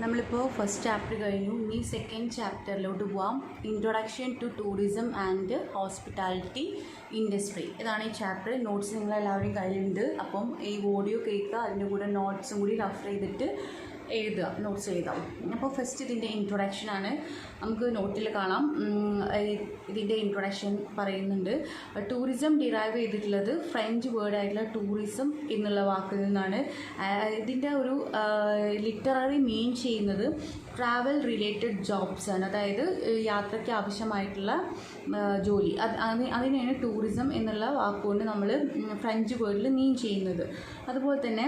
നമ്മളിപ്പോൾ first chapter കഴിഞ്ഞു. ഇനി സെക്കൻഡ് ചാപ്റ്ററിലോട്ട് പോവാം. Introduction to tourism and hospitality industry. ഇതാണ് ഈ ചാപ്റ്റർ. നോട്ട്സ് നിങ്ങളെല്ലാവരും കയ്യിലുണ്ട്. അപ്പം ഈ ഓഡിയോ കേൾക്കുക, അതിൻ്റെ കൂടെ നോട്ട്സും കൂടി റെഫർ ചെയ്തിട്ട് എഴുതുക, നോട്ട്സ് എഴുതാം. അപ്പോൾ ഫസ്റ്റ് ഇതിൻ്റെ ഇൻട്രൊഡക്ഷനാണ്. നമുക്ക് നോട്ടിൽ കാണാം. ഇതിൻ്റെ ഇൻട്രൊഡക്ഷൻ പറയുന്നുണ്ട്. ടൂറിസം ഡിറൈവ് ചെയ്തിട്ടുള്ളത് ഫ്രഞ്ച് വേർഡായിട്ടുള്ള ടൂറിസം എന്നുള്ള വാക്കിൽ നിന്നാണ്. ഇതിൻ്റെ ഒരു ലിറ്റററി മീൻ ചെയ്യുന്നത് ട്രാവൽ റിലേറ്റഡ് ജോബ്സ് ആണ്. അതായത് യാത്രയ്ക്ക് ആവശ്യമായിട്ടുള്ള ജോലി, അതിനെയാണ് ടൂറിസം എന്നുള്ള വാക്കുകൊണ്ട് നമ്മൾ ഫ്രഞ്ച് വേർഡിൽ മീൻ ചെയ്യുന്നത്. അതുപോലെ തന്നെ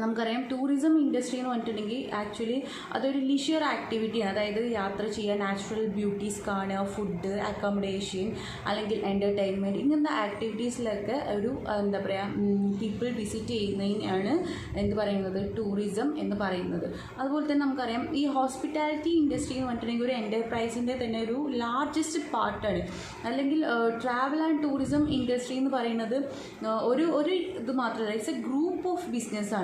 നമുക്കറിയാം ടൂറിസം ഇൻഡസ്ട്രി എന്ന് പറഞ്ഞിട്ടുണ്ടെങ്കിൽ ആക്ച്വലി അതൊരു ലിഷ്യർ ആക്ടിവിറ്റിയാണ്. അതായത് യാത്ര ചെയ്യുക, നാച്ചുറൽ ബ്യൂട്ടീസ് കാണുക, ഫുഡ്, അക്കോമഡേഷൻ അല്ലെങ്കിൽ എൻ്റർടൈൻമെൻറ്റ്, ഇങ്ങനത്തെ ആക്ടിവിറ്റീസിലൊക്കെ ഒരു എന്താ പറയുക പീപ്പിൾ വിസിറ്റ് ചെയ്യുന്നതിനാണ് എന്ത് പറയുന്നത്, ടൂറിസം എന്ന് പറയുന്നത്. അതുപോലെ തന്നെ നമുക്കറിയാം ഈ ഹോസ്പിറ്റാലിറ്റി ഇൻഡസ്ട്രി എന്ന് പറഞ്ഞിട്ടുണ്ടെങ്കിൽ ഒരു എൻ്റർപ്രൈസിൻ്റെ തന്നെ ഒരു ലാർജസ്റ്റ് പാർട്ടാണ്. അല്ലെങ്കിൽ ട്രാവൽ ആൻഡ് ടൂറിസം ഇൻഡസ്ട്രി എന്ന് പറയുന്നത് ഒരു ഇത് മാത്രമല്ല, ഇറ്റ്സ് എ ഗ്രൂപ്പ് ഓഫ് ബിസിനസ്സാണ്.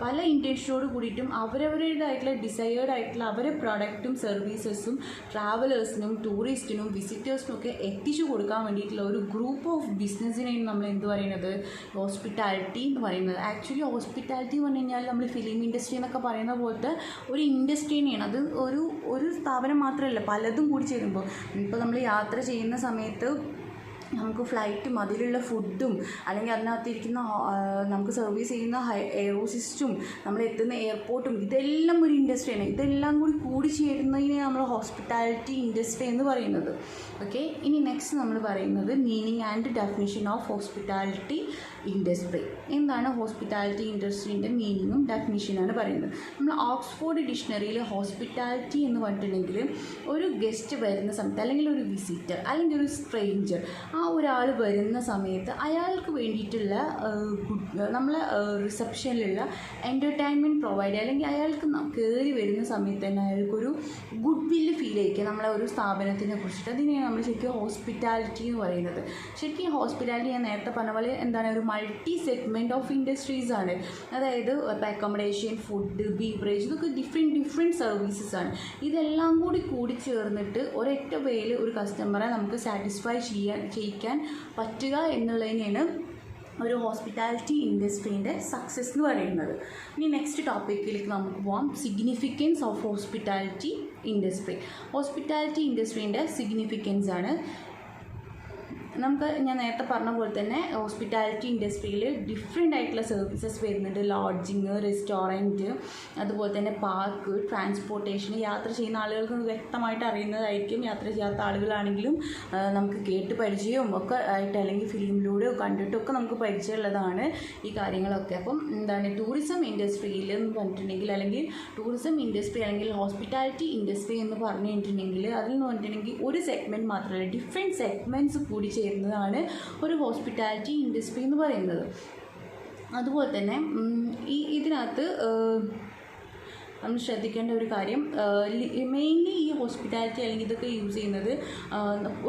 പല ഇൻഡസ്ട്രിയോട് കൂടിയിട്ടും അവരവരുടേതായിട്ടുള്ള ഡിസൈർഡ് ആയിട്ടുള്ള അവരുടെ പ്രൊഡക്റ്റും സർവീസസും ട്രാവലേഴ്സിനും ടൂറിസ്റ്റിനും വിസിറ്റേഴ്സിനും ഒക്കെ എത്തിച്ചു കൊടുക്കാൻ വേണ്ടിയിട്ടുള്ള ഒരു ഗ്രൂപ്പ് ഓഫ് ബിസിനസ്സിനെയാണ് നമ്മൾ എന്ത് പറയുന്നത്, ഹോസ്പിറ്റാലിറ്റി എന്ന് പറയുന്നത്. ആക്ച്വലി ഹോസ്പിറ്റാലിറ്റി എന്ന് പറഞ്ഞു കഴിഞ്ഞാൽ നമ്മൾ ഫിലിം ഇൻഡസ്ട്രി എന്നൊക്കെ പറയുന്ന പോലത്തെ ഒരു ഇൻഡസ്ട്രി തന്നെയാണ്. അത് ഒരു സ്ഥാപനം മാത്രമല്ല, പലതും കൂടി ചേരുമ്പോൾ ഇപ്പോൾ നമ്മൾ യാത്ര ചെയ്യുന്ന സമയത്ത് നമുക്ക് ഫ്ലൈറ്റും അതിലുള്ള ഫുഡും അല്ലെങ്കിൽ അതിനകത്തിരിക്കുന്ന നമുക്ക് സർവീസ് ചെയ്യുന്ന എയറോസിസ്റ്റും നമ്മൾ എത്തുന്ന എയർപോർട്ടും ഇതെല്ലാം ഒരു ഇൻഡസ്ട്രിയാണ്. ഇതെല്ലാം കൂടി ചേരുന്നതിനെ നമ്മൾ ഹോസ്പിറ്റാലിറ്റി ഇൻഡസ്ട്രി എന്ന് പറയുന്നത്. ഓക്കെ, ഇനി നെക്സ്റ്റ് നമ്മൾ പറയുന്നത് meaning and definition of hospitality industry. എന്താണ് ഹോസ്പിറ്റാലിറ്റി ഇൻഡസ്ട്രീൻ്റെ മീനിങ്ങും ഡെഫിനിഷനാണ് പറയുന്നത്. നമ്മൾ ഓക്സ്ഫോർഡ് ഡിക്ഷണറിയിൽ ഹോസ്പിറ്റാലിറ്റി എന്ന് പറഞ്ഞിട്ടുണ്ടെങ്കിൽ ഒരു ഗസ്റ്റ് വരുന്ന സമയത്ത് അല്ലെങ്കിൽ ഒരു വിസിറ്റർ അല്ലെങ്കിൽ ഒരു സ്ട്രേഞ്ചർ, ആ ഒരാൾ വരുന്ന സമയത്ത് അയാൾക്ക് വേണ്ടിയിട്ടുള്ള നമ്മളെ റിസപ്ഷനിലുള്ള എൻ്റർടൈൻമെൻറ്റ് പ്രൊവൈഡ് ചെയ്യുക, അല്ലെങ്കിൽ അയാൾക്ക് കയറി വരുന്ന സമയത്ത് തന്നെ അയാൾക്കൊരു ഗുഡ് വില്ല് ഫീൽ ചെയ്യിക്കുക നമ്മളെ ഒരു സ്ഥാപനത്തിനെ കുറിച്ചിട്ട്. അതിനെയാണ് നമ്മൾ ശരിക്കും ഹോസ്പിറ്റാലിറ്റി എന്ന് പറയുന്നത്. ശരിക്കും ഹോസ്പിറ്റാലിറ്റി ഞാൻ നേരത്തെ പറഞ്ഞ പോലെ എന്താണ്, ഒരു മൾട്ടി സെഗ്മെൻറ്റ് ഓഫ് ഇൻഡസ്ട്രീസ് ആണ്. അതായത് അക്കോമഡേഷൻ, ഫുഡ്, ബീവറേജ്, ഇതൊക്കെ ഡിഫറെൻറ്റ് സർവീസസ് ആണ്. ഇതെല്ലാം കൂടി ചേർന്നിട്ട് ഒരൊറ്റ വേയിൽ ഒരു കസ്റ്റമറെ നമുക്ക് സാറ്റിസ്ഫൈ ചെയ്യിക്കാൻ പറ്റുക എന്നുള്ളതിനെയാണ് ഒരു ഹോസ്പിറ്റാലിറ്റി ഇൻഡസ്ട്രീൻ്റെ സക്സസ് എന്ന് പറയുന്നത്. ഇനി നെക്സ്റ്റ് ടോപ്പിക്കിലേക്ക് നമുക്ക് പോകാം. Significance of hospitality industry. Hospitality ഇൻഡസ്ട്രീൻ്റെ സിഗ്നിഫിക്കൻസ് ആണ്. ഞാൻ നേരത്തെ പറഞ്ഞ പോലെ തന്നെ ഹോസ്പിറ്റാലിറ്റി ഇൻഡസ്ട്രിയിൽ ഡിഫറെൻ്റ് ആയിട്ടുള്ള സർവീസസ് വരുന്നുണ്ട്. ലോഡ്ജിങ്, റെസ്റ്റോറൻറ്റ്, അതുപോലെ തന്നെ പാർക്ക്, ട്രാൻസ്പോർട്ടേഷൻ. യാത്ര ചെയ്യുന്ന ആളുകൾക്ക് വ്യക്തമായിട്ട് അറിയുന്നതായിരിക്കും. യാത്ര ചെയ്യാത്ത ആളുകളാണെങ്കിലും നമുക്ക് കേട്ട് പരിചയവും ഒക്കെ ആയിട്ട് അല്ലെങ്കിൽ ഫിലിമിലൂടെ കണ്ടിട്ടൊക്കെ നമുക്ക് പരിചയമുള്ളതാണ് ഈ കാര്യങ്ങളൊക്കെ. അപ്പം എന്താണ് ടൂറിസം ഇൻഡസ്ട്രിയിൽ എന്ന് പറഞ്ഞിട്ടുണ്ടെങ്കിൽ, അല്ലെങ്കിൽ ടൂറിസം ഇൻഡസ്ട്രി അല്ലെങ്കിൽ ഹോസ്പിറ്റാലിറ്റി ഇൻഡസ്ട്രി എന്ന് പറഞ്ഞിട്ടുണ്ടെങ്കിൽ അതിൽ നിന്ന് പറഞ്ഞിട്ടുണ്ടെങ്കിൽ ഒരു സെഗ്മെൻറ്റ് മാത്രമല്ല, ഡിഫറെൻറ്റ് സെഗ്മെൻറ്റ്സ് കൂടി ചേരുന്നതാണ് ഒരു ഹോസ്പിറ്റാലിറ്റി ഇൻഡസ്ട്രി എന്ന് പറയുന്നത്. അതുപോലെ തന്നെ ഇതിനകത്ത് നമ്മൾ ശ്രദ്ധിക്കേണ്ട ഒരു കാര്യം, മെയിൻലി ഈ ഹോസ്പിറ്റാലിറ്റി അല്ലെങ്കിൽ ഇതൊക്കെ യൂസ് ചെയ്യുന്നത്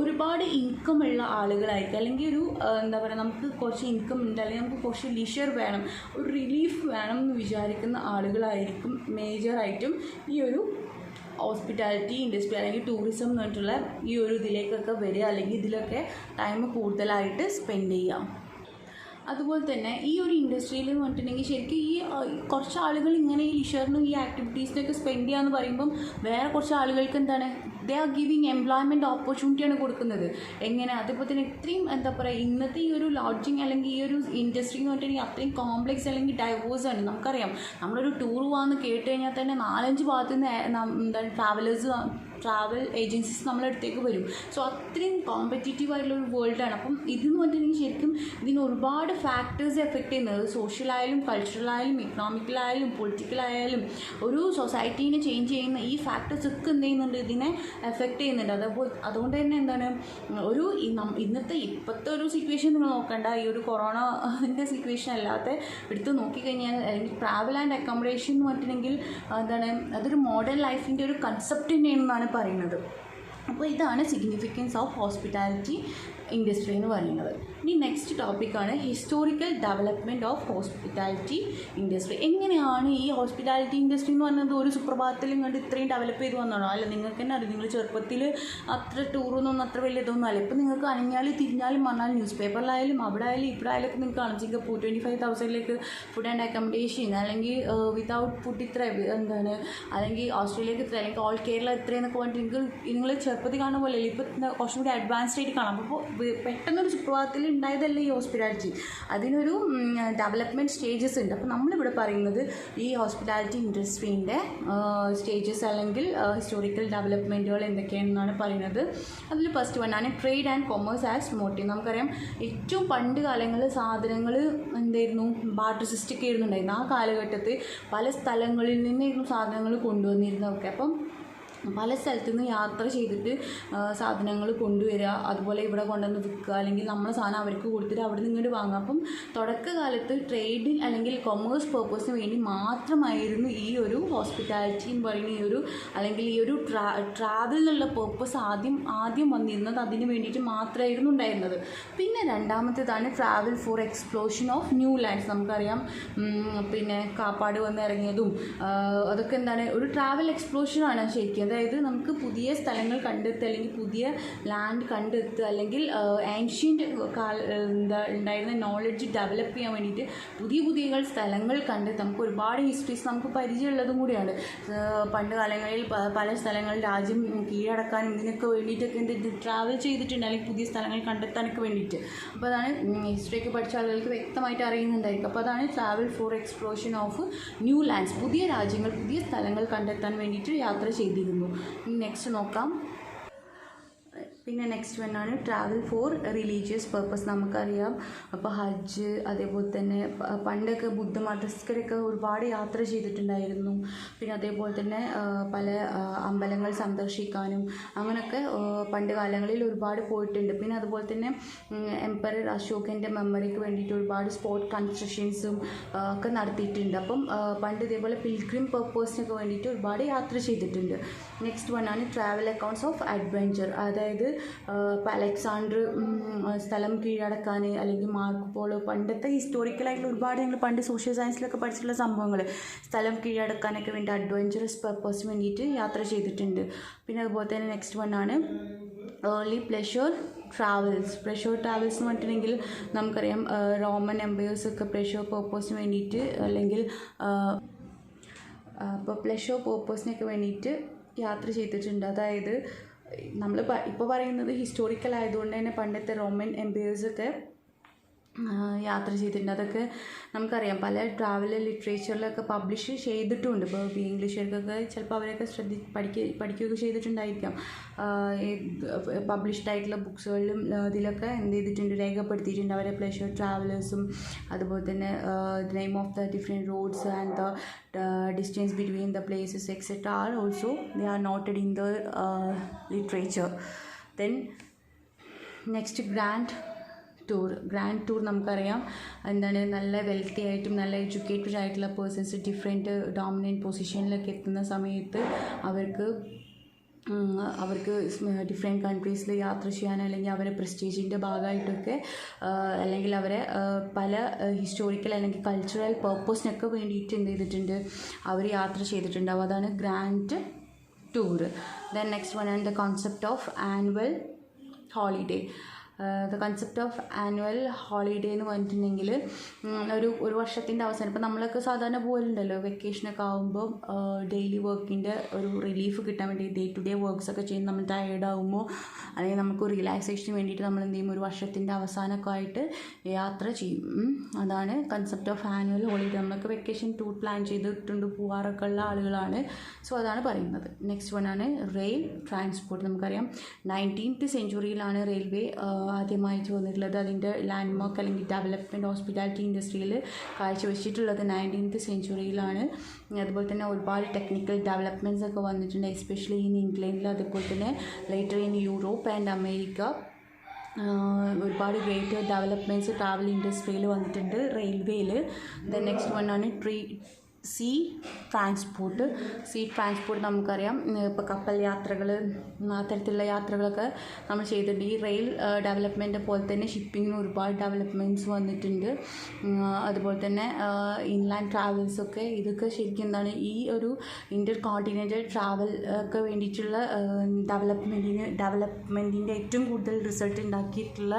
ഒരുപാട് ഇൻകം ഉള്ള ആളുകളായിരിക്കും. അല്ലെങ്കിൽ ഒരു എന്താ പറയുക, നമുക്ക് കുറച്ച് ഇൻകം ഉണ്ട് അല്ലെങ്കിൽ നമുക്ക് കുറച്ച് ലിഷർ വേണം, ഒരു റിലീഫ് വേണം എന്ന് വിചാരിക്കുന്ന ആളുകളായിരിക്കും മേജറായിട്ടും ഈ ഒരു ഹോസ്പിറ്റാലിറ്റി ഇൻഡസ്ട്രി അല്ലെങ്കിൽ ടൂറിസം എന്ന് പറഞ്ഞിട്ടുള്ള ഈ ഒരു ഇതിലേക്കൊക്കെ വരിക, അല്ലെങ്കിൽ ഇതിലൊക്കെ ടൈം കൂടുതലായിട്ട് സ്പെൻഡ് ചെയ്യാം. അതുപോലെ തന്നെ ഈ ഒരു ഇൻഡസ്ട്രിയിൽ എന്ന് പറഞ്ഞിട്ടുണ്ടെങ്കിൽ ശരിക്കും ഈ കുറച്ച് ആളുകൾ ഇങ്ങനെ ഈ ലിഷറിനും ഈ ആക്ടിവിറ്റീസിനൊക്കെ സ്പെൻഡ് ചെയ്യുക എന്ന് പറയുമ്പം വേറെ കുറച്ച് ആളുകൾക്ക് എന്താണ്, ദേ ആർ ഗിവിങ് എംപ്ലോയ്മെൻറ്റ് ഓപ്പർച്യൂണിറ്റിയാണ് കൊടുക്കുന്നത്. എങ്ങനെ, അതേപോലെ തന്നെ ഇത്രയും എന്താ പറയുക, ഇന്നത്തെ ഈ ഒരു ലോഡ്ജിങ് അല്ലെങ്കിൽ ഈ ഒരു ഇൻഡസ്ട്രി എന്ന് പറഞ്ഞിട്ടുണ്ടെങ്കിൽ അത്രയും കോംപ്ലെക്സ് അല്ലെങ്കിൽ ഡൈവേഴ്സ് ആണ്. നമുക്കറിയാം, നമ്മളൊരു ടൂർ പോകാമെന്ന് കേട്ട് കഴിഞ്ഞാൽ തന്നെ 4-5 ഭാഗത്തു നിന്ന് എന്താണ് ട്രാവൽ ഏജൻസീസ് നമ്മളെ അടുത്തേക്ക് വരും. സോ അത്രയും കോമ്പറ്റീറ്റീവ് ആയിട്ടുള്ളൊരു വേൾഡാണ്. അപ്പം ഇതെന്ന് പറഞ്ഞിട്ടുണ്ടെങ്കിൽ ശരിക്കും ഇതിന് ഒരുപാട് ഫാക്ടേഴ്സ് എഫക്റ്റ് ചെയ്യുന്നത്, സോഷ്യലായാലും കൾച്ചറലായാലും ഇക്കണോമിക്കലായാലും പൊളിറ്റിക്കലായാലും ഒരു സൊസൈറ്റീനെ ചേഞ്ച് ചെയ്യുന്ന ഈ ഫാക്ടേഴ്സ് ഒക്കെ എന്ത് ചെയ്യുന്നുണ്ട്, ഇതിനെ എഫക്റ്റ് ചെയ്യുന്നുണ്ട്. അതുകൊണ്ട് തന്നെ എന്താണ്, ഒരു ഇപ്പോഴത്തെ ഒരു സിറ്റുവേഷൻ നിങ്ങൾ നോക്കണ്ട, ഈ ഒരു കൊറോണൻ്റെ സിറ്റുവേഷൻ അല്ലാത്ത എടുത്ത് നോക്കിക്കഴിഞ്ഞാൽ അല്ലെങ്കിൽ ട്രാവൽ ആൻഡ് അക്കോമഡേഷൻ എന്ന് പറഞ്ഞിട്ടുണ്ടെങ്കിൽ എന്താണ്, അതൊരു മോഡേൺ ലൈഫിൻ്റെ ഒരു കൺസെപ്റ്റ് തന്നെയാണെന്നാണ് പറയുന്നത്. അപ്പോൾ ഇതാണ് സിഗ്നിഫിക്കൻസ് ഓഫ് ഹോസ്പിറ്റാലിറ്റി ഇൻഡസ്ട്രി എന്ന് പറയുന്നത്. ഇനി നെക്സ്റ്റ് ടോപ്പിക്കാണ് historical development of hospitality industry. എങ്ങനെയാണ് ഈ ഹോസ്പിറ്റാലിറ്റി ഇൻഡസ്ട്രി എന്ന് പറയുന്നത് ഒരു സുപ്രഭാതത്തിൽ കണ്ട് ഇത്രയും ഡെവലപ്പ് ചെയ്ത് വന്നതാണോ? അല്ല, നിങ്ങൾക്ക് തന്നെ അറിയാം, നിങ്ങൾ ചെറുപ്പത്തിൽ അത്ര ടൂറൊന്നും അത്ര വലിയ ഇതൊന്നും അല്ല. ഇപ്പം നിങ്ങൾക്ക് അനങ്ങിയാലും തിരിഞ്ഞാലും പറഞ്ഞാൽ ന്യൂസ് പേപ്പറിലായാലും അവിടെ ആയാലും ഇവിടെ ആയാലും ഒക്കെ നിങ്ങൾക്ക് കാണും. സിംഗപ്പൂർ 25,000 ഫുഡ് ആൻഡ് അക്കോമഡേഷൻ, അല്ലെങ്കിൽ വിതൗട്ട് ഫുഡ് ഇത്ര എന്താണ്, അല്ലെങ്കിൽ ഓസ്ട്രേലിയക്ക് ഇത്ര, അല്ലെങ്കിൽ ഓൾ കേരള ഇത്രയെന്നൊക്കെ പറഞ്ഞിട്ട് നിങ്ങൾ ചെറുപ്പത്തിൽ കാണുന്ന പോലെ ഇപ്പം കുറച്ചും കൂടി അഡ്വാൻസ്ഡ് ആയിട്ട് കാണാം. അപ്പോൾ പെട്ടെന്നൊരു സുപ്രഭാതത്തിൽ ഉണ്ടായതല്ല ഈ ഹോസ്പിറ്റാലിറ്റി, അതിനൊരു ഡെവലപ്മെൻറ്റ് സ്റ്റേജസ് ഉണ്ട്. അപ്പോൾ നമ്മളിവിടെ പറയുന്നത് ഈ ഹോസ്പിറ്റാലിറ്റി ഇൻഡസ്ട്രീൻ്റെ സ്റ്റേജസ് അല്ലെങ്കിൽ ഹിസ്റ്റോറിക്കൽ ഡെവലപ്മെൻറ്റുകൾ എന്തൊക്കെയാണെന്നാണ് പറയുന്നത്. അതിൽ ഫസ്റ്റ് വണ്ണാണ് trade and commerce as motive. നമുക്കറിയാം ഏറ്റവും പണ്ട് കാലങ്ങളിൽ സാധനങ്ങൾ എന്തായിരുന്നു, ബാർട്ടർ സിസ്റ്റം ഒക്കെ ആയിരുന്നുണ്ടായിരുന്നു. ആ കാലഘട്ടത്തിൽ പല സ്ഥലങ്ങളിൽ നിന്നായിരുന്നു സാധനങ്ങൾ കൊണ്ടുവന്നിരുന്നതൊക്കെ. അപ്പം പല സ്ഥലത്തു നിന്ന് യാത്ര ചെയ്തിട്ട് സാധനങ്ങൾ കൊണ്ടുവരിക, അതുപോലെ ഇവിടെ കൊണ്ടുവന്ന് വിൽക്കുക, അല്ലെങ്കിൽ നമ്മളെ സാധനം അവർക്ക് കൊടുത്തിട്ട് അവിടെ നിന്ന് ഇങ്ങോട്ട് വാങ്ങുക. അപ്പം തുടക്കകാലത്ത് ട്രേഡിൽ അല്ലെങ്കിൽ കൊമേഴ്സ് പർപ്പസിന് വേണ്ടി മാത്രമായിരുന്നു ഈ ഒരു ഹോസ്പിറ്റാലിറ്റി എന്ന് പറയുന്ന ഈ ഒരു അല്ലെങ്കിൽ ഈ ഒരു ട്രാവൽ എന്നുള്ള പർപ്പസ് ആദ്യം വന്നിരുന്നത് അതിന് വേണ്ടിയിട്ട് മാത്രമായിരുന്നു ഉണ്ടായിരുന്നത്. പിന്നെ രണ്ടാമത്തേതാണ് travel for exploration of new lands. നമുക്കറിയാം പിന്നെ കാപ്പാട് വന്ന് ഇറങ്ങിയതും അതൊക്കെ എന്താണ്, ഒരു ട്രാവൽ എക്സ്പ്ലോഷനാണ് ശരിക്കും. അതായത് നമുക്ക് പുതിയ സ്ഥലങ്ങൾ കണ്ടെത്തുക, അല്ലെങ്കിൽ പുതിയ ലാൻഡ് കണ്ടെത്തുക, അല്ലെങ്കിൽ ഏൻഷ്യൻ്റ് ഉണ്ടായിരുന്ന നോളജ് ഡെവലപ്പ് ചെയ്യാൻ വേണ്ടിയിട്ട് പുതിയ സ്ഥലങ്ങൾ കണ്ടെത്തുക. നമുക്ക് ഒരുപാട് ഹിസ്റ്ററീസ് നമുക്ക് പരിചയമുള്ളതും കൂടിയാണ്. പണ്ട് കാലങ്ങളിൽ പല സ്ഥലങ്ങൾ രാജ്യം കീഴടക്കാനും ഇതിനൊക്കെ വേണ്ടിയിട്ടൊക്കെ എന്ത് ട്രാവൽ ചെയ്തിട്ടുണ്ട്, അല്ലെങ്കിൽ പുതിയ സ്ഥലങ്ങൾ കണ്ടെത്താനൊക്കെ വേണ്ടിയിട്ട്. അപ്പോൾ അതാണ് ഹിസ്റ്ററിയൊക്കെ പഠിച്ച ആളുകൾക്ക് വ്യക്തമായിട്ട് അറിയുന്നുണ്ടായിരിക്കും. അപ്പോൾ അതാണ് travel for exploration of new lands, പുതിയ രാജ്യങ്ങൾ പുതിയ സ്ഥലങ്ങൾ കണ്ടെത്താൻ വേണ്ടിയിട്ട് യാത്ര ചെയ്തിരുന്നു. നെക്സ്റ്റ് നോക്കാം. പിന്നെ നെക്സ്റ്റ് വണ്ണാണ് ട്രാവൽ ഫോർ റിലീജിയസ് പർപ്പസ്. നമുക്കറിയാം അപ്പോൾ ഹജ്ജ്, അതേപോലെ തന്നെ പണ്ടൊക്കെ ബുദ്ധ മതസ്ഥരൊക്കെ ഒരുപാട് യാത്ര ചെയ്തിട്ടുണ്ടായിരുന്നു. പിന്നെ അതേപോലെ തന്നെ പല അമ്പലങ്ങൾ സന്ദർശിക്കാനും അങ്ങനെയൊക്കെ പണ്ട് കാലങ്ങളിൽ ഒരുപാട് പോയിട്ടുണ്ട്. പിന്നെ അതുപോലെ തന്നെ എംപറർ അശോകൻ്റെ മെമ്മറിക്ക് വേണ്ടിയിട്ട് ഒരുപാട് സ്പോട്ട് കൺസ്ട്രക്ഷൻസും ഒക്കെ നടത്തിയിട്ടുണ്ട്. അപ്പം പണ്ട് ഇതേപോലെ പിൽഗ്രിം പർപ്പസിനൊക്കെ വേണ്ടിയിട്ട് ഒരുപാട് യാത്ര ചെയ്തിട്ടുണ്ട്. നെക്സ്റ്റ് വണ്ണാണ് ട്രാവൽ അക്കൗണ്ട്സ് ഓഫ് അഡ്വഞ്ചർ. അതായത് അലക്സാണ്ടർ സ്ഥലം കീഴടക്കാൻ, അല്ലെങ്കിൽ മാർക്ക് പോളോ, പണ്ടത്തെ ഹിസ്റ്റോറിക്കലായിട്ടുള്ള ഒരുപാട് ഞങ്ങൾ പണ്ട് സോഷ്യൽ സയൻസിലൊക്കെ പഠിച്ചിട്ടുള്ള സംഭവങ്ങൾ സ്ഥലം കീഴടക്കാനൊക്കെ വേണ്ടി അഡ്വഞ്ചറസ് പർപ്പസിന് വേണ്ടിയിട്ട് യാത്ര ചെയ്തിട്ടുണ്ട്. പിന്നെ അതുപോലെ തന്നെ നെക്സ്റ്റ് വണ്ണാണ് ഏർലി പ്ലെഷർ ട്രാവൽസ് എന്ന് പറഞ്ഞിട്ടുണ്ടെങ്കിൽ നമുക്കറിയാം റോമൻ എംപയേഴ്സൊക്കെ പ്ലെഷർ പർപ്പസിന് വേണ്ടിയിട്ട് അല്ലെങ്കിൽ ഇപ്പോൾ പ്ലെഷർ പർപ്പസിനൊക്കെ വേണ്ടിയിട്ട് യാത്ര ചെയ്തിട്ടുണ്ട്. അതായത് നമ്മൾ ഇപ്പോൾ പറയുന്നത് ഹിസ്റ്റോറിക്കൽ ആയതുകൊണ്ട് തന്നെ പണ്ടത്തെ റോമൻ എംപയേഴ്സൊക്കെ യാത്ര ചെയ്തിട്ടുണ്ട്. അതൊക്കെ നമുക്കറിയാം പല ട്രാവൽ ലിറ്ററേച്ചറിലൊക്കെ പബ്ലിഷ് ചെയ്തിട്ടുമുണ്ട്. ഇപ്പോൾ ഇംഗ്ലീഷുകാർക്കൊക്കെ ചിലപ്പോൾ അവരൊക്കെ പഠിക്കുകയൊക്കെ ചെയ്തിട്ടുണ്ടായിരിക്കാം. പബ്ലിഷ്ഡ് ആയിട്ടുള്ള ബുക്സുകളിലും ഇതിലൊക്കെ എന്ത് ചെയ്തിട്ടുണ്ട്, രേഖപ്പെടുത്തിയിട്ടുണ്ട് അവരെ പ്ലെഷർ ട്രാവലേഴ്സും. അതുപോലെ തന്നെ name of the different roads and the distance between the places etcetera are also they are noted in the literature. Then next grand tour നമുക്കറിയാം എന്താണ്, നല്ല വെൽത്തി ആയിട്ടും നല്ല എഡ്യൂക്കേറ്റഡ് ആയിട്ടുള്ള പേഴ്സൺസ് ഡിഫറെൻറ്റ് ഡോമിനൻറ്റ് പൊസിഷനിലൊക്കെ എത്തുന്ന സമയത്ത് അവർക്ക് ഡിഫറെൻറ്റ് കൺട്രീസിൽ യാത്ര ചെയ്യാൻ, അല്ലെങ്കിൽ അവരെ പ്രസ്റ്റീജിൻ്റെ ഭാഗമായിട്ടൊക്കെ, അല്ലെങ്കിൽ അവരെ പല ഹിസ്റ്റോറിക്കൽ അല്ലെങ്കിൽ കൾച്ചറൽ പർപ്പസിനൊക്കെ വേണ്ടിയിട്ട് എന്ത് ചെയ്തിട്ടുണ്ട്, അവർ യാത്ര ചെയ്തിട്ടുണ്ടാവും. അതാണ് grand tour. Then next one and the concept of annual holiday. The concept of annual holiday എന്ന് പറഞ്ഞിട്ടുണ്ടെങ്കിൽ ഒരു വർഷത്തിൻ്റെ അവസാനം, ഇപ്പോൾ നമ്മളൊക്കെ സാധാരണ പോലുണ്ടല്ലോ വെക്കേഷനൊക്കെ ആകുമ്പോൾ ഡെയിലി വർക്കിൻ്റെ ഒരു റിലീഫ് കിട്ടാൻ വേണ്ടി ഡേ ടു ഡേ വർക്ക്സൊക്കെ ചെയ്യുന്ന നമ്മൾ ടയേർഡ് ആകുമ്പോൾ, അല്ലെങ്കിൽ നമുക്ക് റിലാക്സേഷന് വേണ്ടിയിട്ട് നമ്മൾ എന്ത് ചെയ്യും, ഒരു വർഷത്തിൻ്റെ അവസാനമൊക്കെ ആയിട്ട് യാത്ര ചെയ്യും. അതാണ് കൺസെപ്റ്റ് ഓഫ് ആനുവൽ ഹോളിഡേ. നമ്മളൊക്കെ വെക്കേഷൻ ടൂർ പ്ലാൻ ചെയ്തിട്ടുണ്ട് പോകാറൊക്കെ ഉള്ള ആളുകളാണ്. സോ അതാണ് പറയുന്നത്. നെക്സ്റ്റ് വൺ ആണ് റെയിൽ ട്രാൻസ്പോർട്ട്. നമുക്കറിയാം 19th സെഞ്ച്വറിയിലാണ് റെയിൽവേ ആദ്യമായിട്ട് വന്നിട്ടുള്ളത്. അതിൻ്റെ ലാൻഡ്മാർക്ക് അല്ലെങ്കിൽ ഡെവലപ്മെൻറ്റ് ഹോസ്പിറ്റാലിറ്റി ഇൻഡസ്ട്രിയിൽ കാഴ്ചവെച്ചിട്ടുള്ളത് 19th സെഞ്ച്വറിയിലാണ്. അതുപോലെ തന്നെ ഒരുപാട് ടെക്നിക്കൽ ഡെവലപ്മെൻറ്റ്സ് ഒക്കെ വന്നിട്ടുണ്ട്, എസ്പെഷ്യലി ഇൻ ഇംഗ്ലണ്ടിൽ, അതുപോലെ തന്നെ later in Europe and America. ഒരുപാട് ഗ്രേറ്റ് ഡെവലപ്മെൻറ്റ്സ് ട്രാവൽ ഇൻഡസ്ട്രിയിൽ വന്നിട്ടുണ്ട് റെയിൽവേയിൽ. ദെൻ നെക്സ്റ്റ് വൺ ആണ് സീ ട്രാൻസ്പോർട്ട് നമുക്കറിയാം, ഇപ്പോൾ കപ്പൽ യാത്രകൾ, അത്തരത്തിലുള്ള യാത്രകളൊക്കെ നമ്മൾ ചെയ്തിട്ടുണ്ട്. ഈ റെയിൽ ഡെവലപ്മെൻറ്റ് പോലെ തന്നെ ഷിപ്പിങ്ങിന് ഒരുപാട് ഡെവലപ്മെൻറ്റ്സ് വന്നിട്ടുണ്ട്. അതുപോലെ തന്നെ ഇൻലാൻഡ് ട്രാവൽസൊക്കെ, ഇതൊക്കെ ശരിക്കും എന്താണ്, ഈ ഒരു ഇൻ്റർ കോണ്ടിനെൻ്റൽ ട്രാവൽ ഒക്കെ വേണ്ടിയിട്ടുള്ള ഡെവലപ്മെൻറ്റിൻ്റെ ഏറ്റവും കൂടുതൽ റിസൾട്ട് ഉണ്ടാക്കിയിട്ടുള്ള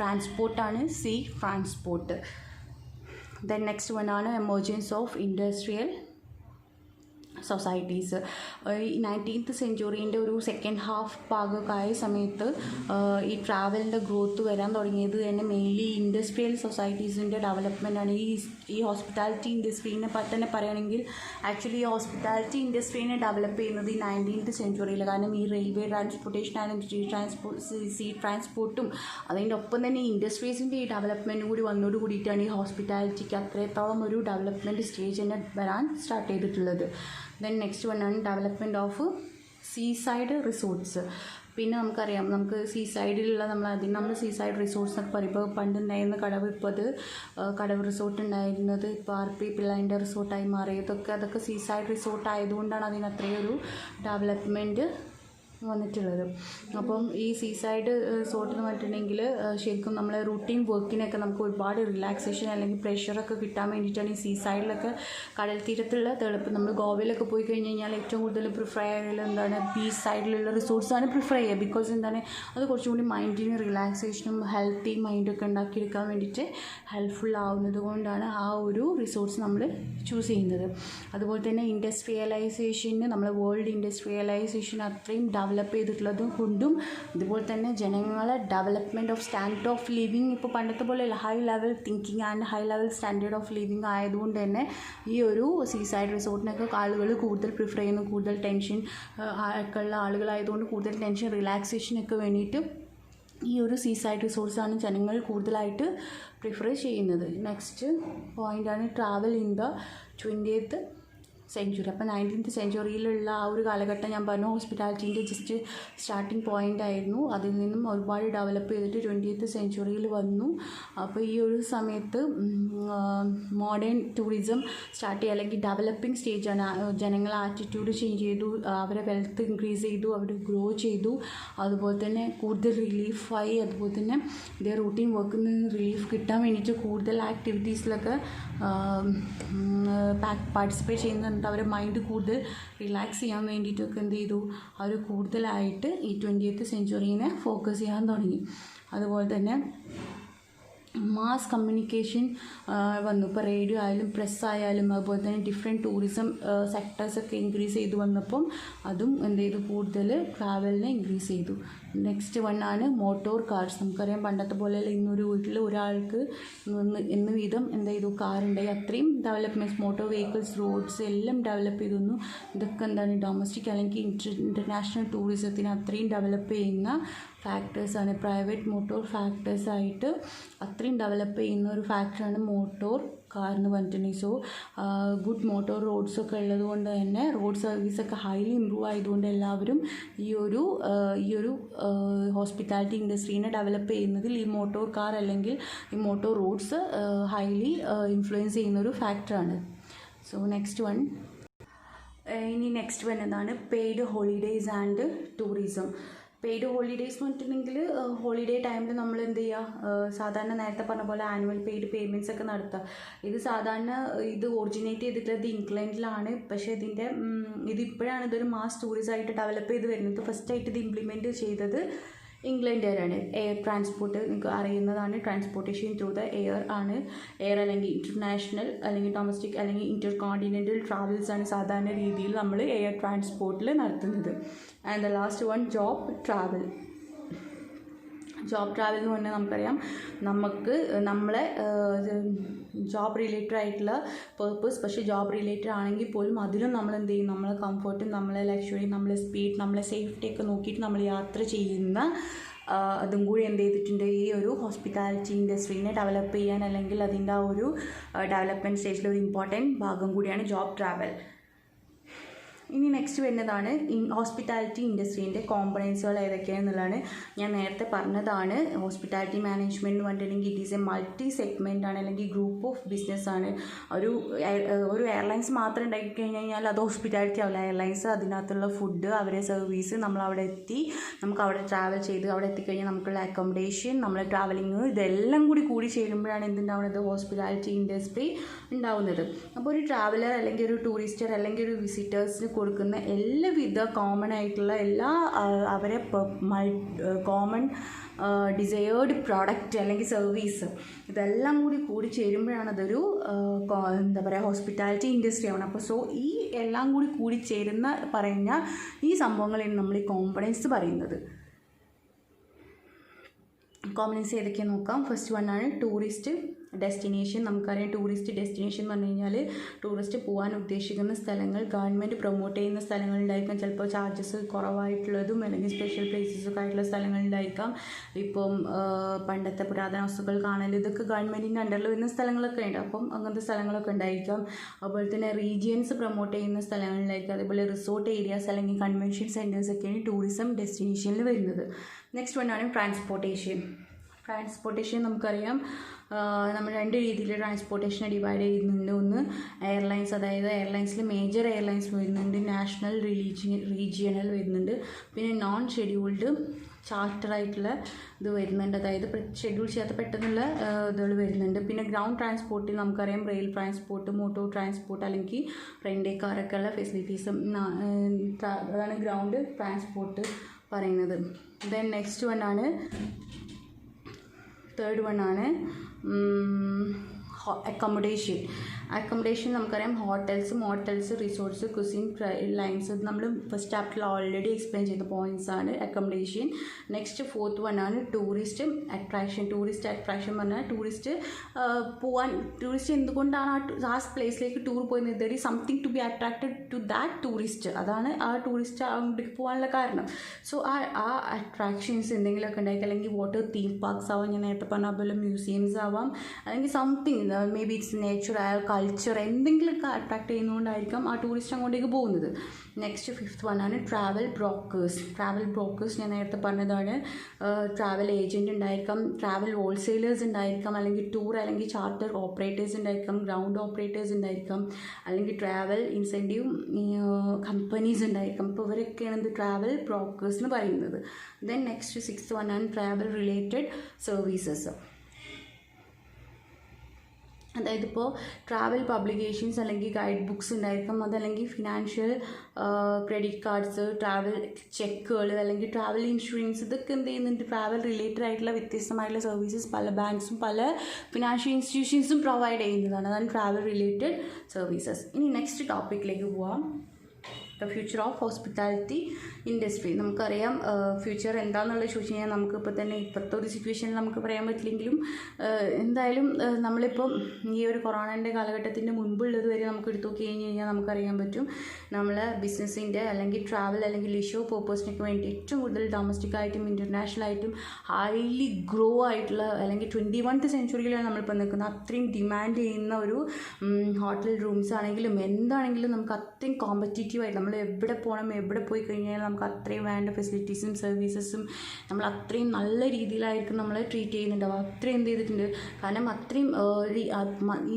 ട്രാൻസ്പോർട്ടാണ് sea transport. Then next one ആണ് emergence of industrial സൊസൈറ്റീസ്. ഈ 19th സെഞ്ച്വറീൻ്റെ ഒരു സെക്കൻഡ് ഹാഫ് ഭാഗമൊക്കെ ആയ സമയത്ത് ഈ ട്രാവലിൻ്റെ ഗ്രോത്ത് വരാൻ തുടങ്ങിയത് തന്നെ മെയിൻലി ഇൻഡസ്ട്രിയൽ സൊസൈറ്റീസിൻ്റെ ഡെവലപ്മെൻറ്റാണ്. ഈ ഹോസ്പിറ്റാലിറ്റി ഇൻഡസ്ട്രീനെ തന്നെ പറയുകയാണെങ്കിൽ ആക്ച്വലി ഈ ഹോസ്പിറ്റാലിറ്റി ഇൻഡസ്ട്രീനെ ഡെവലപ്പ് ചെയ്യുന്നത് ഈ 19th സെഞ്ച്വറിയിൽ. കാരണം ഈ റെയിൽവേ ട്രാൻസ്പോർട്ടേഷൻ ആയാലും സീ ട്രാൻസ്പോർട്ടും അതിൻ്റെ ഒപ്പം തന്നെ ഇൻഡസ്ട്രീസിൻ്റെ ഈ ഡെവലപ്മെൻറ്റും കൂടി വന്നോട് കൂടിയിട്ടാണ് ഈ ഹോസ്പിറ്റാലിറ്റിക്ക് അത്രത്തോളം ഒരു ഡെവലപ്മെൻറ്റ് സ്റ്റേജ് തന്നെ വരാൻ സ്റ്റാർട്ട് ചെയ്തിട്ടുള്ളത്. ദെൻ നെക്സ്റ്റ് വൺ ആണ് ഡെവലപ്മെൻറ്റ് ഓഫ് സീസൈഡ് റിസോർട്ട്സ്. പിന്നെ നമുക്കറിയാം, നമുക്ക് സീസൈഡിലുള്ള നമ്മൾ സീസൈഡ് റിസോർട്ട്സ് എന്നൊക്കെ പറയുമ്പോൾ പണ്ടുണ്ടായിരുന്ന കടവ്, ഇപ്പോൾ അത് കടവ് റിസോർട്ട് ഉണ്ടായിരുന്നത് ഇപ്പോൾ RP പിള്ളേൻ്റെ റിസോർട്ടായി മാറിയതൊക്കെ, അതൊക്കെ സീസൈഡ് റിസോർട്ട് ആയതുകൊണ്ടാണ് അതിന് അത്രയൊരു ഡെവലപ്മെൻറ്റ് വന്നിട്ടുള്ളത്. അപ്പം ഈ സീസൈഡ് റിസോർട്ട് എന്ന് പറഞ്ഞിട്ടുണ്ടെങ്കിൽ ശരിക്കും നമ്മളെ റൂട്ടീൻ വർക്കിനൊക്കെ നമുക്ക് ഒരുപാട് റിലാക്സേഷൻ അല്ലെങ്കിൽ പ്രഷറൊക്കെ കിട്ടാൻ വേണ്ടിയിട്ടാണ് ഈ സീസൈഡിലൊക്കെ, കടൽ തീരത്തുള്ള തെളിപ്പ്. നമ്മൾ ഗോവയിലൊക്കെ പോയി കഴിഞ്ഞ് കഴിഞ്ഞാൽ ഏറ്റവും കൂടുതൽ പ്രിഫർ ചെയ്യുന്നത് എന്താണ്, ബീച്ച് സൈഡിലുള്ള റിസോർട്ട്സാണ് പ്രിഫർ ചെയ്യുക. ബിക്കോസ് എന്താണ്, അത് കുറച്ചും കൂടി മൈൻഡിന് റിലാക്സേഷനും ഹെൽത്തി മൈൻഡൊക്കെ ഉണ്ടാക്കിയെടുക്കാൻ വേണ്ടിയിട്ട് ഹെൽപ്ഫുൾ ആവുന്നത് കൊണ്ടാണ് ആ ഒരു റിസോർട്ട്സ് നമ്മൾ ചൂസ് ചെയ്യുന്നത്. അതുപോലെ തന്നെ ഇൻഡസ്ട്രിയലൈസേഷന്, നമ്മൾ വേൾഡ് ഇൻഡസ്ട്രിയലൈസേഷൻ അത്രയും ഡെവലപ്പ് ചെയ്തിട്ടുള്ളത് കൊണ്ടും, അതുപോലെ തന്നെ ജനങ്ങളെ development of standard of living ഇപ്പോൾ പണ്ടത്തെ പോലെ high level thinking and high level standard of living ആയതുകൊണ്ട് തന്നെ ഈ ഒരു സീസൈഡ് റിസോർട്ടിനൊക്കെ ആളുകൾ കൂടുതൽ പ്രിഫർ ചെയ്യുന്നു. കൂടുതൽ ടെൻഷൻ ഒക്കെ ഉള്ള ആളുകളായതുകൊണ്ട് കൂടുതൽ ടെൻഷൻ റിലാക്സേഷനൊക്കെ വേണ്ടിയിട്ട് ഈ ഒരു സീസൈഡ് റിസോർട്ട്സാണ് ജനങ്ങൾ കൂടുതലായിട്ട് പ്രിഫർ ചെയ്യുന്നത്. നെക്സ്റ്റ് പോയിൻ്റാണ് travel in the 20th century. അപ്പോൾ 19th സെഞ്ച്വറിയിലുള്ള ആ ഒരു കാലഘട്ടം ഞാൻ പറഞ്ഞു ഹോസ്പിറ്റാലിറ്റീൻ്റെ ജസ്റ്റ് സ്റ്റാർട്ടിങ് പോയിൻ്റ് ആയിരുന്നു. അതിൽ നിന്നും ഒരുപാട് ഡെവലപ്പ് ചെയ്തിട്ട് 20th സെഞ്ച്വറിയിൽ വന്നു. അപ്പോൾ ഈ ഒരു സമയത്ത് മോഡേൺ ടൂറിസം സ്റ്റാർട്ട് ചെയ്യുക, അല്ലെങ്കിൽ ഡെവലപ്പിംഗ് സ്റ്റേജാണ്. ജനങ്ങളെ ആറ്റിറ്റ്യൂഡ് ചേഞ്ച് ചെയ്തു, അവരെ വെൽത്ത് ഇൻക്രീസ് ചെയ്തു, അവർ ഗ്രോ ചെയ്തു. അതുപോലെ തന്നെ കൂടുതൽ റിലീഫായി. അതുപോലെ തന്നെ ഇതേ റൂട്ടീൻ വർക്കിൽ നിന്ന് റിലീഫ് കിട്ടാൻ വേണ്ടിയിട്ട് കൂടുതൽ ആക്ടിവിറ്റീസിലൊക്കെ പാർട്ടിസിപ്പേറ്റ് ചെയ്യുന്നുണ്ട്. അവരുടെ മൈൻഡ് കൂടുതൽ റിലാക്സ് ചെയ്യാൻ വേണ്ടിയിട്ടൊക്കെ എന്ത് ചെയ്തു, അവർ കൂടുതലായിട്ട് ഈ 20th സെഞ്ച്വറീനെ ഫോക്കസ് ചെയ്യാൻ തുടങ്ങി. അതുപോലെ തന്നെ മാസ് കമ്മ്യൂണിക്കേഷൻ വന്നു. ഇപ്പോൾ റേഡിയോ ആയാലും പ്രസ് ആയാലും അതുപോലെ തന്നെ ഡിഫറെൻറ്റ് ടൂറിസം സെക്ടേഴ്സൊക്കെ ഇൻക്രീസ് ചെയ്ത് വന്നപ്പം അതും എന്ത് ചെയ്തു, കൂടുതൽ ട്രാവലിനെ ഇൻക്രീസ് ചെയ്തു. നെക്സ്റ്റ് വൺ ആണ് മോട്ടോർ കാർസ്. നമുക്കറിയാം പണ്ടത്തെ പോലെ ഇന്നൊരു വീട്ടിൽ ഒരാൾക്ക് എന്ന് വീതം എന്ത് ചെയ്തു, കാറുണ്ടായി. അത്രയും ഡെവലപ്മെൻറ്റ്സ്, മോട്ടോർ വെഹിക്കിൾസ്, റോഡ്സ് എല്ലാം ഡെവലപ്പ് ചെയ്തു വന്നു. ഇതൊക്കെ എന്താണ്, ഡൊമസ്റ്റിക് അല്ലെങ്കിൽ ഇൻ്റർനാഷണൽ ടൂറിസത്തിന് അത്രയും ഡെവലപ്പ് ചെയ്യുന്ന ഫാക്ടേഴ്സാണ്. പ്രൈവറ്റ് മോട്ടോർ ഫാക്ടേഴ്സായിട്ട് അത്രയും ഡെവലപ്പ് ചെയ്യുന്ന ഒരു ഫാക്ടറാണ് മോട്ടോർ കാർ എന്ന് പറഞ്ഞിട്ടുണ്ടെങ്കിൽ. സോ ഗുഡ് മോട്ടോർ റോഡ്സൊക്കെ ഉള്ളത് കൊണ്ട് തന്നെ റോഡ് സർവീസൊക്കെ ഹൈലി ഇമ്പ്രൂവ് ആയതുകൊണ്ട് എല്ലാവരും ഈ ഒരു ഹോസ്പിറ്റാലിറ്റി ഇൻഡസ്ട്രീനെ ഡെവലപ്പ് ചെയ്യുന്നതിൽ ഈ മോട്ടോർ കാർ അല്ലെങ്കിൽ ഈ മോട്ടോർ റോഡ്സ് ഹൈലി ഇൻഫ്ലുവൻസ് ചെയ്യുന്നൊരു ഫാക്ടറാണ്. സോ നെക്സ്റ്റ് വൺ, ഇനി നെക്സ്റ്റ് വൺ എന്താണ്, paid holidays and tourism. Paid holidays എന്ന് പറഞ്ഞിട്ടുണ്ടെങ്കിൽ ഹോളിഡേ ടൈമിൽ നമ്മൾ എന്ത് ചെയ്യുക, സാധാരണ നേരത്തെ പറഞ്ഞ പോലെ ആനുവൽ പെയ്ഡ് പേയ്മെൻറ്റ്സ് ഒക്കെ നടത്തുക. ഇത് സാധാരണ ഇത് ഒറിജിനേറ്റ് ചെയ്തിട്ടുള്ളത് ഇംഗ്ലണ്ടിലാണ്. പക്ഷേ ഇതിപ്പോഴാണ് ഇതൊരു മാസ് ടൂറിസമായിട്ട് ഡെവലപ്പ് ചെയ്ത് വരുന്നത്. ഫസ്റ്റായിട്ട് ഇത് ഇംപ്ലിമെൻറ്റ് ചെയ്തത് ഇംഗ്ലണ്ടുകാരാണ്. എയർ ട്രാൻസ്പോർട്ട് നിങ്ങൾക്ക് അറിയുന്നതാണ്, ട്രാൻസ്പോർട്ടേഷൻ ത്രൂ ദ എയർ ആണ്. എയർ അല്ലെങ്കിൽ ഇൻ്റർനാഷണൽ അല്ലെങ്കിൽ ഡൊമസ്റ്റിക് അല്ലെങ്കിൽ ഇൻ്റർ കോണ്ടിനെൻ്റൽ ട്രാവൽസാണ് സാധാരണ രീതിയിൽ നമ്മൾ എയർ ട്രാൻസ്പോർട്ടിൽ നടത്തുന്നത്. And the last one, job travel. Job travel എന്ന് പറഞ്ഞാൽ നമുക്കറിയാം, നമ്മളെ ജോബ് റിലേറ്റഡ് ആയിട്ടുള്ള പേർപ്പസ്, പക്ഷേ ജോബ് റിലേറ്റഡ് ആണെങ്കിൽ പോലും അതിലും നമ്മൾ എന്ത് ചെയ്യും, നമ്മളെ കംഫർട്ടും നമ്മളെ ലക്ഷറി, നമ്മളെ സ്പീഡ്, നമ്മളെ സേഫ്റ്റിയൊക്കെ നോക്കിയിട്ട് നമ്മൾ യാത്ര ചെയ്യുന്ന അതും കൂടി എന്ത് ചെയ്തിട്ടുണ്ട്, ഈ ഒരു ഹോസ്പിറ്റാലിറ്റി ഇൻഡസ്ട്രീനെ ഡെവലപ്പ് ചെയ്യാൻ അല്ലെങ്കിൽ അതിൻ്റെ ആ ഒരു ഡെവലപ്മെൻറ്റ് സ്റ്റേജിൽ ഒരു ഇമ്പോർട്ടൻറ്റ് ഭാഗം കൂടിയാണ് ജോബ് ട്രാവൽ. ഇനി നെക്സ്റ്റ് വരുന്നതാണ് ഹോസ്പിറ്റാലിറ്റി ഇൻഡസ്ട്രീൻ്റെ കോമ്പണൻസുകൾ ഏതൊക്കെയാണെന്നുള്ളതാണ്. ഞാൻ നേരത്തെ പറഞ്ഞതാണ്, ഹോസ്പിറ്റാലിറ്റി മാനേജ്മെൻറ്റ് എന്ന് പറഞ്ഞിട്ടുണ്ടെങ്കിൽ it is A multi segment ആണ്, അല്ലെങ്കിൽ ഗ്രൂപ്പ് ഓഫ് ബിസിനസ് ആണ്. ഒരു എയർലൈൻസ് മാത്രം ഉണ്ടാക്കി കഴിഞ്ഞാൽ അത് ഹോസ്പിറ്റാലിറ്റി ആവില്ല. എയർലൈൻസ് അതിനകത്തുള്ള ഫുഡ്, അവരെ സർവീസ്, നമ്മൾ അവിടെ എത്തി, നമുക്ക് അവിടെ ട്രാവൽ ചെയ്ത് അവിടെ എത്തിക്കഴിഞ്ഞാൽ നമുക്കുള്ള അക്കോമഡേഷൻ, നമ്മളെ ട്രാവലിങ്, ഇതെല്ലാം കൂടി ചേരുമ്പോഴാണ് എന്തുണ്ടാവുന്നത്, ഹോസ്പിറ്റാലിറ്റി ഇൻഡസ്ട്രി ഉണ്ടാവുന്നത്. അപ്പോൾ ഒരു ട്രാവലർ അല്ലെങ്കിൽ ഒരു ടൂറിസ്റ്റർ അല്ലെങ്കിൽ ഒരു വിസിറ്റേഴ്സിന് കൊടുക്കുന്ന എല്ലാവിധ കോമൺ ആയിട്ടുള്ള എല്ലാ അവരെ കോമൺ ഡിസയേർഡ് പ്രോഡക്റ്റ് അല്ലെങ്കിൽ സർവീസ്, ഇതെല്ലാം കൂടി ചേരുമ്പോഴാണ് അതൊരു എന്താ പറയുക, ഹോസ്പിറ്റാലിറ്റി ഇൻഡസ്ട്രി ആവണം. അപ്പോൾ ഈ എല്ലാം കൂടി ചേരുന്ന പറയുന്ന ഈ സംഭവങ്ങളാണ് നമ്മൾ ഈ കോമ്പണൻസ് പറയുന്നത്. കോമ്പണൻസ് ഏതൊക്കെയാണ് നോക്കാം. ഫസ്റ്റ് വൺ ആണ് ടൂറിസ്റ്റ് ഡെസ്റ്റിനേഷൻ. നമുക്കറിയാം ടൂറിസ്റ്റ് ഡെസ്റ്റിനേഷൻ എന്ന് പറഞ്ഞു കഴിഞ്ഞാൽ ടൂറിസ്റ്റ് പോകാൻ ഉദ്ദേശിക്കുന്ന സ്ഥലങ്ങൾ, ഗവൺമെൻറ് പ്രൊമോട്ട് ചെയ്യുന്ന സ്ഥലങ്ങളുണ്ടായിരിക്കാം, ചിലപ്പോൾ ചാർജസ് കുറവായിട്ടുള്ളതും അല്ലെങ്കിൽ സ്പെഷ്യൽ പ്ലേസസൊക്കെ ആയിട്ടുള്ള സ്ഥലങ്ങളുണ്ടായിരിക്കാം. ഇപ്പം പണ്ടത്തെ പുരാതന വസ്തുക്കൾ കാണൽ, ഇതൊക്കെ ഗവൺമെൻറ്റിൻ്റെ അണ്ടറിൽ വരുന്ന സ്ഥലങ്ങളൊക്കെ ഉണ്ട്. അപ്പം അങ്ങനത്തെ സ്ഥലങ്ങളൊക്കെ ഉണ്ടായിരിക്കാം. അതുപോലെ തന്നെ റീജിയൻസ് പ്രൊമോട്ട് ചെയ്യുന്ന സ്ഥലങ്ങളുണ്ടായിരിക്കും. അതേപോലെ റിസോർട്ട് ഏരിയാസ് അല്ലെങ്കിൽ കൺവെൻഷൻ സെൻറ്റേഴ്സ് ഒക്കെയാണ് ടൂറിസം ഡെസ്റ്റിനേഷനിൽ വരുന്നത്. നെക്സ്റ്റ് വൺ ആണ് ട്രാൻസ്പോർട്ടേഷൻ. നമുക്കറിയാം നമ്മൾ രണ്ട് രീതിയിൽ ട്രാൻസ്പോർട്ടേഷനെ ഡിവൈഡ് ചെയ്യുന്നുണ്ട്. ഒന്ന് എയർലൈൻസ്, അതായത് എയർലൈൻസിൽ മേജർ എയർലൈൻസ് വരുന്നുണ്ട്, നാഷണൽ, റീജിയണൽ വരുന്നുണ്ട്, പിന്നെ നോൺ ഷെഡ്യൂൾഡ് ചാർട്ടറായിട്ടുള്ള ഇത് വരുന്നുണ്ട്, അതായത് ഷെഡ്യൂൾ ചെയ്യാത്ത പെട്ടെന്നുള്ള ഇതുകൾ വരുന്നുണ്ട്. പിന്നെ ഗ്രൗണ്ട് ട്രാൻസ്പോർട്ടിൽ നമുക്കറിയാം റെയിൽ ട്രാൻസ്പോർട്ട്, മോട്ടോർ ട്രാൻസ്പോർട്ട് അല്ലെങ്കിൽ റെൻ്റേ കാറൊക്കെ ഉള്ള ഫെസിലിറ്റീസും അതാണ് ഗ്രൗണ്ട് ട്രാൻസ്പോർട്ട് പറയുന്നത്. ദെൻ നെക്സ്റ്റ് വൺ ആണ്, തേർഡ് വൺ ആണ് അക്കോമഡേഷൻ. നമുക്കറിയാം hotels, motels, resorts, cuisine, lines, നമ്മൾ ഫസ്റ്റ് ചാപ്റ്ററിൽ ഓൾറെഡി എക്സ്പ്ലെയിൻ ചെയ്ത പോയിൻറ്റ്സ് ആണ് അക്കോമഡേഷൻ. നെക്സ്റ്റ് ഫോർത്ത് വൺ ആണ് ടൂറിസ്റ്റ് അട്രാക്ഷൻ. പറഞ്ഞാൽ ടൂറിസ്റ്റ് എന്തുകൊണ്ടാണ് ആ പ്ലേസിലേക്ക് ടൂർ പോയി, there is something to be attracted to that tourist, അതാണ് ആ ടൂറിസ്റ്റ് അങ്ങോട്ടേക്ക് പോകാനുള്ള കാരണം. സോ ആ അട്രാക്ഷൻസ് എന്തെങ്കിലുമൊക്കെ ഉണ്ടായിരിക്കും, അല്ലെങ്കിൽ വാട്ടർ തീം പാർക്സ് ആവാം, ഞാൻ നേരത്തെ പറഞ്ഞ പോലെ മ്യൂസിയംസ് ആവാം, അല്ലെങ്കിൽ something may be it's nature, culture, എന്തെങ്കിലുമൊക്കെ അട്രാക്ട് ചെയ്യുന്നതുകൊണ്ടായിരിക്കും ആ ടൂറിസ്റ്റ് അങ്ങോട്ടേക്ക് പോകുന്നത്. നെക്സ്റ്റ് ഫിഫ്ത്ത് വൺ ആണ് ട്രാവൽ ബ്രോക്കേഴ്സ്. ഞാൻ നേരത്തെ പറഞ്ഞതാണ്, ട്രാവൽ ഏജൻറ്റ് ഉണ്ടായിരിക്കാം, ട്രാവൽ ഹോൾസെയിലേഴ്സ് ഉണ്ടായിരിക്കാം, അല്ലെങ്കിൽ ടൂർ അല്ലെങ്കിൽ ചാർട്ടർ ഓപ്പറേറ്റേഴ്സ് ഉണ്ടായിരിക്കാം, ഗ്രൗണ്ട് ഓപ്പറേറ്റേഴ്സ് ഉണ്ടായിരിക്കാം, അല്ലെങ്കിൽ ട്രാവൽ ഇൻസെൻറ്റീവ് കമ്പനീസ് ഉണ്ടായിരിക്കാം. അപ്പോൾ ഇവരൊക്കെയാണ് ട്രാവൽ ബ്രോക്കേഴ്സ് എന്ന് പറയുന്നത്. ദെൻ നെക്സ്റ്റ് സിക്സ്ത് വൺ ആണ് ട്രാവൽ റിലേറ്റഡ് സർവീസസ്. അതായത് ഇപ്പോൾ ട്രാവൽ പബ്ലിക്കേഷൻസ് അല്ലെങ്കിൽ ഗൈഡ് ബുക്സ് ഉണ്ടായിരിക്കും, അതല്ലെങ്കിൽ ഫിനാൻഷ്യൽ ക്രെഡിറ്റ് കാർഡ്സ്, ട്രാവൽ ചെക്കുകൾ, അല്ലെങ്കിൽ ട്രാവൽ ഇൻഷുറൻസ്, ഇതൊക്കെ എന്ത് ചെയ്യുന്നുണ്ട്, ട്രാവൽ റിലേറ്റഡ് ആയിട്ടുള്ള വ്യത്യസ്തമായിട്ടുള്ള സർവീസസ് പല ബാങ്ക്സും പല ഫിനാൻഷ്യൽ ഇൻസ്റ്റിറ്റ്യൂഷൻസും പ്രൊവൈഡ് ചെയ്യുന്നതാണ്. അതാണ് ട്രാവൽ റിലേറ്റഡ് സർവീസസ്. ഇനി നെക്സ്റ്റ് ടോപ്പിക്കിലേക്ക് പോവാം. The future of hospitality industry. നമുക്കറിയാം ഫ്യൂച്ചർ എന്താണെന്നുള്ളത് ചോദിച്ചു കഴിഞ്ഞാൽ നമുക്കിപ്പോൾ തന്നെ ഇപ്പോഴത്തെ ഒരു സിറ്റുവേഷനിൽ നമുക്ക് പറയാൻ പറ്റില്ലെങ്കിലും എന്തായാലും നമ്മളിപ്പം ഈ ഒരു കൊറോണൻ്റെ കാലഘട്ടത്തിൻ്റെ മുൻപുള്ളത് വരെ നമുക്ക് എടുത്തു നോക്കി കഴിഞ്ഞാൽ നമുക്കറിയാൻ പറ്റും നമ്മളെ ബിസിനസ്സിൻ്റെ അല്ലെങ്കിൽ ട്രാവൽ അല്ലെങ്കിൽ ലിഷോ പേർപ്പസിനൊക്കെ വേണ്ടി ഏറ്റവും കൂടുതൽ ഡൊമസ്റ്റിക് ആയിട്ടും ഇൻ്റർനാഷണൽ ആയിട്ടും ഹൈലി ഗ്രോ ആയിട്ടുള്ള അല്ലെങ്കിൽ 21th സെഞ്ച്വറിയിലാണ് നമ്മളിപ്പോൾ നിൽക്കുന്നത്. അത്രയും ഡിമാൻഡ് ചെയ്യുന്ന ഒരു ഹോട്ടൽ റൂംസ് ആണെങ്കിലും എന്താണെങ്കിലും നമുക്ക് അത്രയും കോമ്പറ്റീറ്റീവ് ആയിട്ട് നമ്മൾ എവിടെ പോകണം, എവിടെ പോയി കഴിഞ്ഞാൽ നമുക്ക് അത്രയും വേണ്ട ഫെസിലിറ്റീസും സർവീസസും നമ്മൾ അത്രയും നല്ല രീതിയിലായിരിക്കും നമ്മളെ ട്രീറ്റ് ചെയ്യുന്നുണ്ടാവും. അത്രയും എന്ത് ചെയ്തിട്ടുണ്ട്, കാരണം അത്രയും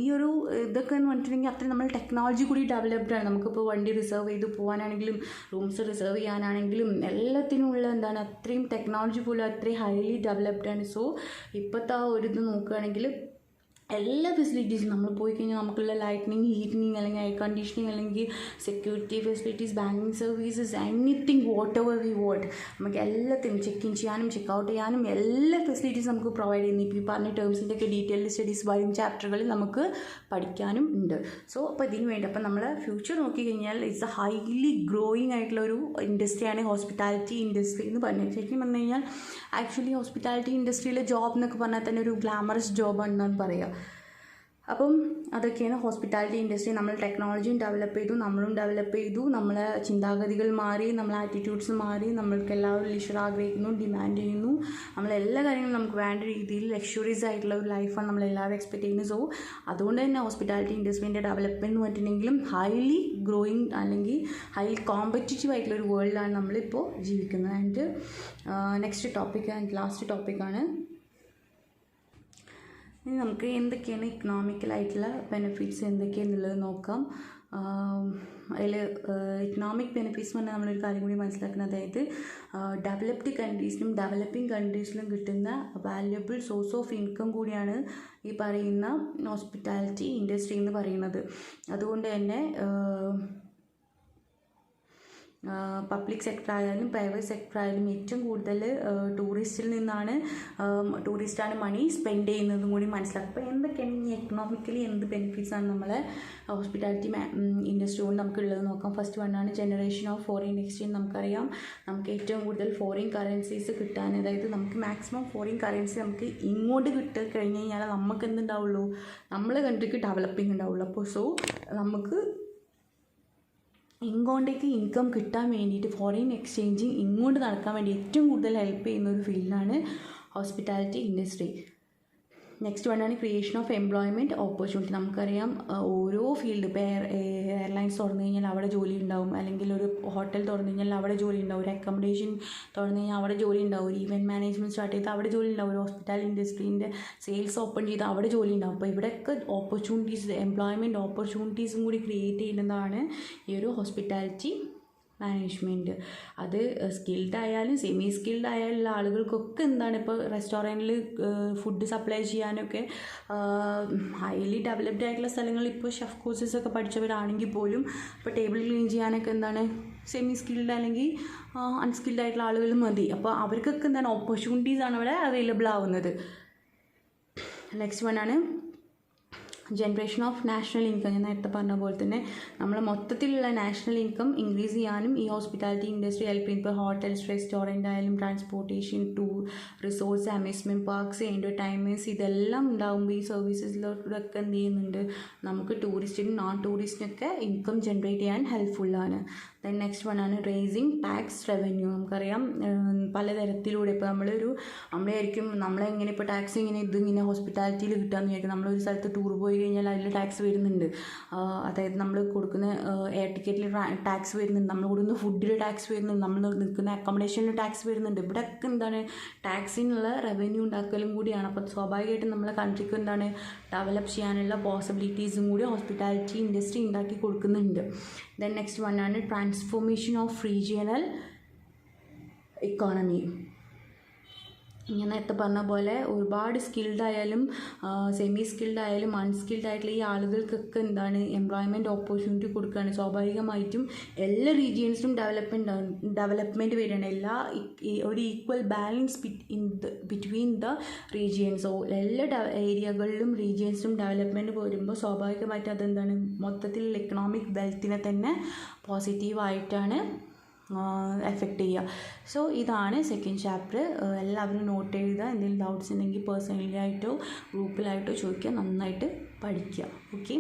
ഈ ഒരു ഇതൊക്കെ എന്ന് പറഞ്ഞിട്ടുണ്ടെങ്കിൽ അത്രയും നമ്മൾ ടെക്നോളജി കൂടി ഡെവലപ്ഡ് ആണ്. നമുക്കിപ്പോൾ വണ്ടി റിസർവ് ചെയ്ത് പോകാനാണെങ്കിലും റൂംസ് റിസർവ് ചെയ്യാനാണെങ്കിലും എല്ലാത്തിനുമുള്ള എന്താണ് അത്രയും ടെക്നോളജി പോലും അത്രയും ഹൈലി ഡെവലപ്ഡ് ആണ്. സോ ഇപ്പോഴത്തെ ആ ഒരു ഇത് നോക്കുകയാണെങ്കിൽ എല്ലാ ഫെസിലിറ്റീസും നമ്മൾ പോയി കഴിഞ്ഞാൽ നമുക്കുള്ള ലൈറ്റ്നിങ്, ഹീറ്റിങ്, അല്ലെങ്കിൽ എയർ കണ്ടീഷനിങ്, അല്ലെങ്കിൽ security facilities, banking services, anything what ever we want, നമുക്ക് എല്ലാത്തിനും ചെക്ക് ഇൻ ചെയ്യാനും ചെക്ക് ഔട്ട് ചെയ്യാനും എല്ലാ ഫെസിലിറ്റീസും നമുക്ക് പ്രൊവൈഡ് ചെയ്യുന്നു. ഇപ്പോൾ ഈ പറഞ്ഞ ടേംസിൻ്റെ ഒക്കെ ഡീറ്റെയിൽഡ് സ്റ്റഡീസ് വരും ചാപ്റ്ററുകളിൽ നമുക്ക് പഠിക്കാനും ഉണ്ട്. സോ അപ്പോൾ ഇതിന് വേണ്ടി അപ്പോൾ നമ്മൾ ഫ്യൂച്ചർ നോക്കിക്കഴിഞ്ഞാൽ ഇറ്റ്സ് എ ഹൈലി ഗ്രോയിങ് ആയിട്ടുള്ള ഒരു ഇൻഡസ്ട്രിയാണ് ഹോസ്പിറ്റാലിറ്റി ഇൻഡസ്ട്രി എന്ന് പറഞ്ഞത്. ശരിക്കും പറഞ്ഞു കഴിഞ്ഞാൽ ആക്ച്വലി ഹോസ്പിറ്റാലിറ്റി ഇൻഡസ്ട്രിയിലെ ജോബ് എന്നൊക്കെ പറഞ്ഞാൽ തന്നെ ഒരു ഗ്ലാമറസ് ജോബാണെന്നാണ് പറയുക. അപ്പം അതൊക്കെയാണ് ഹോസ്പിറ്റാലിറ്റി ഇൻഡസ്ട്രി. നമ്മൾ ടെക്നോളജിയും ഡെവലപ്പ് ചെയ്തു, നമ്മളും ഡെവലപ്പ് ചെയ്തു, നമ്മളെ ചിന്താഗതികൾ മാറി, നമ്മളെ ആറ്റിറ്റ്യൂഡ്സ് മാറി, നമ്മൾക്ക് എല്ലാവരും ലീഷർ ആഗ്രഹിക്കുന്നു, ഡിമാൻഡ് ചെയ്യുന്നു. നമ്മളെല്ലാ കാര്യങ്ങളും നമുക്ക് വേണ്ട രീതിയിൽ ലക്ഷറീസ് ആയിട്ടുള്ള ഒരു ലൈഫാണ് നമ്മളെല്ലാവരും എക്സ്പെക്ട് ചെയ്യുന്നത്. സോ അതുകൊണ്ട് തന്നെ ഹോസ്പിറ്റാലിറ്റി ഇൻഡസ്ട്രീൻ്റെ ഡെവലപ്മെൻറ്റ് എന്ന് പറഞ്ഞിട്ടുണ്ടെങ്കിലും ഹൈലി ഗ്രോയിങ് അല്ലെങ്കിൽ ഹൈലി കോമ്പറ്റീറ്റീവ് ആയിട്ടുള്ള ഒരു വേൾഡിലാണ് നമ്മളിപ്പോൾ ജീവിക്കുന്നത്. And next topic and last ടോപ്പിക്കാണ് ഇനി നമുക്ക് എന്തൊക്കെയാണ് ഇക്കണോമിക്കലായിട്ടുള്ള ബെനിഫിറ്റ്സ് എന്തൊക്കെയാണെന്നുള്ളത് നോക്കാം. അതിൽ ഇക്കണോമിക് ബെനിഫിറ്റ്സ് പറഞ്ഞാൽ നമ്മളൊരു കാര്യം കൂടി മനസ്സിലാക്കുന്നത്, അതായത് ഡെവലപ്ഡ് കൺട്രീസിലും ഡെവലപ്പിംഗ് കൺട്രീസിലും കിട്ടുന്ന വാല്യുബിൾ സോഴ്സ് ഓഫ് ഇൻകം കൂടിയാണ് ഈ പറയുന്ന ഹോസ്പിറ്റാലിറ്റി ഇൻഡസ്ട്രി എന്ന് പറയുന്നത്. അതുകൊണ്ട് തന്നെ പബ്ലിക് സെക്ടർ ആയാലും പ്രൈവറ്റ് സെക്ടർ ആയാലും ഏറ്റവും കൂടുതൽ ടൂറിസ്റ്റാണ് മണി സ്പെൻഡ് ചെയ്യുന്നതും കൂടി മനസ്സിലാക്കും. അപ്പോൾ എന്തൊക്കെയാണ് ഈ എക്കണോമിക്കലി എന്ത് ബെനിഫിറ്റ്സാണ് നമ്മളെ ഹോസ്പിറ്റാലിറ്റി ഇൻഡസ്ട്രി കൊണ്ട് നമുക്കുള്ളത് നോക്കാം. ഫസ്റ്റ് വണ്ണാണ് ജനറേഷൻ ഓഫ് ഫോറിൻ എക്സ്ചേഞ്ച്. നമുക്കറിയാം നമുക്ക് ഏറ്റവും കൂടുതൽ ഫോറിൻ കറൻസീസ് കിട്ടാൻ, അതായത് നമുക്ക് മാക്സിമം ഫോറിൻ കറൻസി നമുക്ക് ഇങ്ങോട്ട് കഴിഞ്ഞ് കഴിഞ്ഞാൽ നമുക്ക് എന്തുണ്ടാവുള്ളൂ, നമ്മളെ കൺട്രിക്ക് ഡെവലപ്പിംഗ് ഉണ്ടാവുള്ളൂ. അപ്പോൾ സോ നമുക്ക് ഇങ്ങോട്ടേക്ക് ഇൻകം കിട്ടാൻ വേണ്ടിയിട്ട് ഫോറിൻ എക്സ്ചേഞ്ചിങ് ഇങ്ങോട്ട് നടക്കാൻ വേണ്ടി ഏറ്റവും കൂടുതൽ ഹെൽപ്പ് ചെയ്യുന്ന ഒരു ഫീൽഡാണ് ഹോസ്പിറ്റാലിറ്റി ഇൻഡസ്ട്രി. നെക്സ്റ്റ് വണ്ണാണ് ക്രിയേഷൻ ഓഫ് എംപ്ലോയ്മെൻറ്റ് ഓപ്പർച്യൂണിറ്റി. നമുക്കറിയാം ഓരോ ഫീൽഡ്, ഇപ്പോൾ എയർലൈൻസ് തുറന്നു കഴിഞ്ഞാൽ അവിടെ ജോലി ഉണ്ടാവും, അല്ലെങ്കിൽ ഒരു ഹോട്ടൽ തുറന്നു കഴിഞ്ഞാൽ അവിടെ ജോലി ഉണ്ടാവും, ഒരു അക്കോമഡേഷൻ തുറന്നു കഴിഞ്ഞാൽ അവിടെ ജോലി ഉണ്ടാവും, ഒരു ഈവൻറ്റ് മാനേജ്മെൻറ്റ് സ്റ്റാർട്ട് ചെയ്താൽ അവിടെ ജോലി ഉണ്ടാവും, ഒരു ഹോസ്പിറ്റാലിറ്റി ഇൻഡസ്ട്രീൻ്റെ സെയിൽസ് ഓപ്പൺ ചെയ്താൽ അവിടെ ജോലി ഉണ്ടാവും. അപ്പോൾ ഇവിടെയൊക്കെ ഓപ്പർച്യൂണിറ്റീസ്, എംപ്ലോയ്മെൻറ്റ് ഓപ്പർച്യൂണിറ്റീസും കൂടി ക്രിയേറ്റ് ചെയ്യുന്നതാണ് ഈ ഒരു ഹോസ്പിറ്റാലിറ്റി മാനേജ്മെൻറ്റ്. അത് സ്കിൽഡ് ആയാലും സെമി സ്കിൽഡ് ആയാലുള്ള ആളുകൾക്കൊക്കെ എന്താണ്, ഇപ്പോൾ റെസ്റ്റോറൻറ്റിൽ ഫുഡ് സപ്ലൈ ചെയ്യാനൊക്കെ ഹൈലി ഡെവലപ്ഡ് ആയിട്ടുള്ള സ്ഥലങ്ങളിൽ ഇപ്പോൾ ഷെഫ് കോഴ്സസ് ഒക്കെ പഠിച്ചവരാണെങ്കിൽ പോലും ഇപ്പോൾ ടേബിൾ ക്ലീൻ ചെയ്യാനൊക്കെ എന്താണ് സെമി സ്കിൽഡ് അല്ലെങ്കിൽ അൺസ്കിൽഡ് ആയിട്ടുള്ള ആളുകൾ മതി. അപ്പോൾ അവർക്കൊക്കെ എന്താണ് ഓപ്പർച്യൂണിറ്റീസാണ് അവിടെ അവൈലബിൾ ആവുന്നത്. നെക്സ്റ്റ് വണ്ണാണ് ജനറേഷൻ ഓഫ് നാഷണൽ ഇൻകം. ഞാൻ നേരത്തെ പറഞ്ഞ പോലെ തന്നെ നമ്മൾ മൊത്തത്തിലുള്ള നാഷണൽ ഇൻകം ഇൻക്രീസ് ചെയ്യാനും ഈ ഹോസ്പിറ്റാലിറ്റി ഇൻഡസ്ട്രി ഹെൽപ്പ് ചെയ്യും. ഇപ്പോൾ ഹോട്ടൽസ്, റെസ്റ്റോറൻറ്റ് ആയാലും transportation, tour, resorts, amusement parks, entertainments, ഇതെല്ലാം ഉണ്ടാകുമ്പോൾ ഈ സർവീസസിലൊക്കെ എന്ത് ചെയ്യുന്നുണ്ട്, നമുക്ക് ടൂറിസ്റ്റിനും നോൺ ടൂറിസ്റ്റിനൊക്കെ ഇൻകം ജനറേറ്റ് ചെയ്യാൻ ഹെൽപ്ഫുള്ളാണ്. ദെൻ നെക്സ്റ്റ് വണ്ണാണ് റേസിങ് ടാക്സ് റവന്യൂ. നമുക്കറിയാം പലതരത്തിലൂടെ ഇപ്പോൾ നമ്മളായിരിക്കും നമ്മളെങ്ങനെ ഇപ്പോൾ ടാക്സ് ഇതിങ്ങനെ ഹോസ്പിറ്റാലിറ്റിയിൽ കിട്ടാമെന്ന് വിചാരിക്കും. നമ്മളൊരു സ്ഥലത്ത് ടൂർ പോയി കഴിഞ്ഞാൽ അതിൽ ടാക്സ് വരുന്നുണ്ട്, അതായത് നമ്മൾ കൊടുക്കുന്ന എയർ ടിക്കറ്റിൽ ടാക്സ് വരുന്നുണ്ട്, നമ്മൾ കൊടുക്കുന്ന ഫുഡിൽ ടാക്സ് വരുന്നുണ്ട്, നമ്മൾ നിൽക്കുന്ന അക്കോമഡേഷനിൽ ടാക്സ് വരുന്നുണ്ട്. ഇവിടെയൊക്കെ എന്താണ് ടാക്സിനുള്ള റവന്യൂ ഉണ്ടാക്കലും കൂടിയാണ്. അപ്പോൾ സ്വാഭാവികമായിട്ടും നമ്മളെ കൺട്രിക്ക് എന്താണ് ഡെവലപ്പ് ചെയ്യാനുള്ള പോസിബിലിറ്റീസും കൂടി ഹോസ്പിറ്റാലിറ്റി ഇൻഡസ്ട്രി ഉണ്ടാക്കി കൊടുക്കുന്നുണ്ട്. ദെൻ നെക്സ്റ്റ് വണ്ണാണ് ട്രാൻസ്ഫോർമേഷൻ ഓഫ് റീജിയണൽ ഇക്കോണമി. ഞാൻ നേരത്തെ പറഞ്ഞ പോലെ ഒരുപാട് സ്കിൽഡ് ആയാലും സെമി സ്കിൽഡ് ആയാലും അൺസ്കിൽഡ് ആയിട്ടുള്ള ഈ ആളുകൾക്കൊക്കെ എന്താണ് എംപ്ലോയ്മെൻറ്റ് ഓപ്പർച്യൂണിറ്റി കൊടുക്കുകയാണ്. സ്വാഭാവികമായിട്ടും എല്ലാ റീജിയൻസിലും ഡെവലപ്മെൻറ്റ് വരികയാണ്. ഒരു equal balance between the regions. So എല്ലാ ഏരിയകളിലും റീജിയൻസിലും ഡെവലപ്മെൻറ്റ് വരുമ്പോൾ സ്വാഭാവികമായിട്ടും അതെന്താണ് മൊത്തത്തിൽ എക്കണോമിക് വെൽത്തിനെ തന്നെ പോസിറ്റീവായിട്ടാണ് എഫക്റ്റ് ചെയ്യുക. സോ ഇതാണ് സെക്കൻഡ് ചാപ്റ്റർ. എല്ലാവരും നോട്ട് എഴുതുക. എന്തെങ്കിലും ഡൗട്ട്സ് ഉണ്ടെങ്കിൽ പേഴ്സണലി ആയിട്ടോ ഗ്രൂപ്പിലായിട്ടോ ചോദിക്കുക. നന്നായിട്ട് പഠിക്കുക. ഓക്കെ.